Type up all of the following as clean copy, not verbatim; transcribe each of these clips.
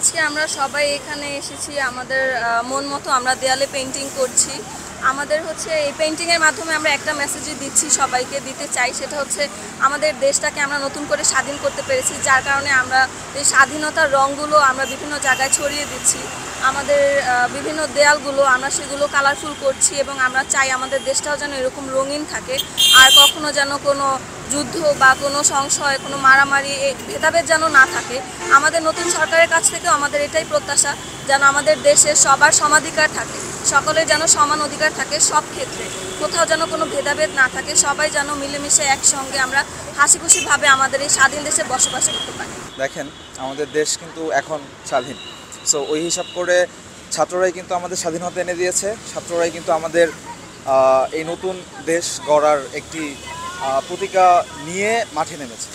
আজকে আমরা সবাই এখানে এসেছি আমাদের মন মতো আমরা দেয়ালে পেইন্টিং করছি। আমাদের হচ্ছে এই পেইন্টিংয়ের মাধ্যমে আমরা একটা মেসেজই দিচ্ছি, সবাইকে দিতে চাই, সেটা হচ্ছে আমাদের দেশটাকে আমরা নতুন করে স্বাধীন করতে পেরেছি, যার কারণে আমরা এই স্বাধীনতার রঙগুলো আমরা বিভিন্ন জায়গায় ছড়িয়ে দিচ্ছি। আমাদের বিভিন্ন দেয়ালগুলো আমরা সেগুলো কালারফুল করছি এবং আমরা চাই আমাদের দেশটাও যেন এরকম রঙিন থাকে, আর কখনো যেন কোনো যুদ্ধ বা কোনো সংশয়, কোনো মারামারি, ভেদাভেদ যেন না থাকে। আমাদের নতুন সরকারের কাছ থেকেও আমাদের এটাই প্রত্যাশা, যেন আমাদের দেশে সবার সমাধিকার থাকে, সকলের যেন সমান অধিকার থাকে সব ক্ষেত্রে, কোথাও যেন কোনো ভেদাভেদ না থাকে, সবাই যেন মিলেমিশে একসঙ্গে আমরা হাসি খুশিভাবে আমাদের এই স্বাধীন দেশে বসবাস করতে পারি। দেখেন, আমাদের দেশ কিন্তু এখন স্বাধীন। সো ওই হিসাব করে ছাত্ররাই কিন্তু আমাদের স্বাধীনতা এনে দিয়েছে, ছাত্ররাই কিন্তু আমাদের এই নতুন দেশ গড়ার একটি প্রতিজ্ঞা নিয়ে মাঠে নেমেছে।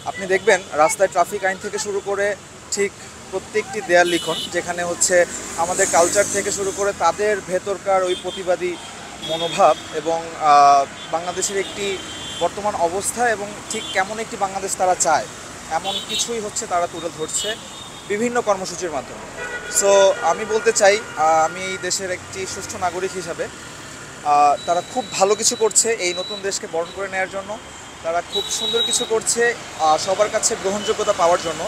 আপনি দেখবেন রাস্তায় ট্রাফিক আইন থেকে শুরু করে ঠিক প্রত্যেকটি দেয়াল লিখন, যেখানে হচ্ছে আমাদের কালচার থেকে শুরু করে তাদের ভেতরকার ওই প্রতিবাদী মনোভাব এবং বাংলাদেশের একটি বর্তমান অবস্থা এবং ঠিক কেমন একটি বাংলাদেশ তারা চায়, এমন কিছুই হচ্ছে তারা তুলে ধরছে বিভিন্ন কর্মসূচির মাধ্যমে। সো আমি বলতে চাই, আমি এই দেশের একটি সুষ্ঠু নাগরিক হিসাবে তারা খুব ভালো কিছু করছে এই নতুন দেশকে বরণ করে নেওয়ার জন্য। তারা খুব সুন্দর কিছু করছে সবার কাছে গ্রহণযোগ্যতা পাওয়ার জন্য।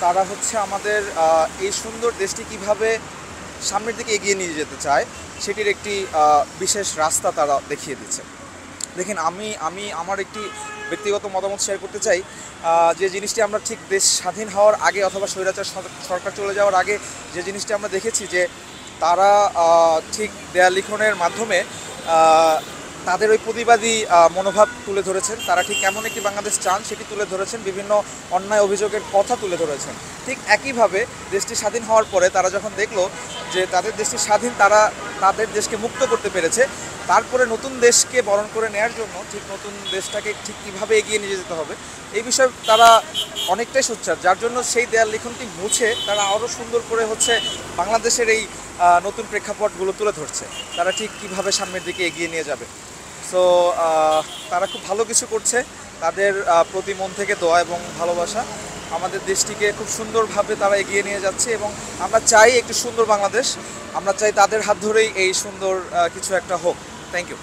তারা হচ্ছে আমাদের এই সুন্দর দেশটি কিভাবে সামনের দিকে এগিয়ে নিয়ে যেতে চায় সেটির একটি বিশেষ রাস্তা তারা দেখিয়ে দিচ্ছে। দেখেন, আমি আমার একটি ব্যক্তিগত মতামত শেয়ার করতে চাই। যে জিনিসটি আমরা ঠিক দেশ স্বাধীন হওয়ার আগে অথবা স্বৈরাচার সরকার চলে যাওয়ার আগে যে জিনিসটি আমরা দেখেছি, যে তারা ঠিক দেয়াল লিখনের মাধ্যমে তাদের ওই প্রতিবাদী মনোভাব তুলে ধরেছেন। তারা ঠিক কেমন একটি বাংলাদেশ চান সেটি তুলে ধরেছেন, বিভিন্ন অন্যায় অভিযোগের কথা তুলে ধরেছেন। ঠিক একইভাবে দেশটি স্বাধীন হওয়ার পরে তারা যখন দেখলো যে তাদের দেশটি স্বাধীন, তারা তাদের দেশকে মুক্ত করতে পেরেছে, তারপরে নতুন দেশকে বরণ করে নেওয়ার জন্য ঠিক নতুন দেশটাকে ঠিক কীভাবে এগিয়ে নিয়ে যেতে হবে এই বিষয়ে তারা অনেকটাই সোচ্চার, যার জন্য সেই দেয়াল লিখনটি মুছে তারা আরও সুন্দর করে হচ্ছে বাংলাদেশের এই নতুন প্রেক্ষাপটগুলো তুলে ধরছে, তারা ঠিক কীভাবে সামনের দিকে এগিয়ে নিয়ে যাবে। সো তারা খুব ভালো কিছু করছে, তাদের প্রতি মন থেকে দোয়া এবং ভালোবাসা। আমাদের দেশটিকে খুব সুন্দরভাবে তারা এগিয়ে নিয়ে যাচ্ছে এবং আমরা চাই একটি সুন্দর বাংলাদেশ, আমরা চাই তাদের হাত ধরেই এই সুন্দর কিছু একটা হোক। Thank you.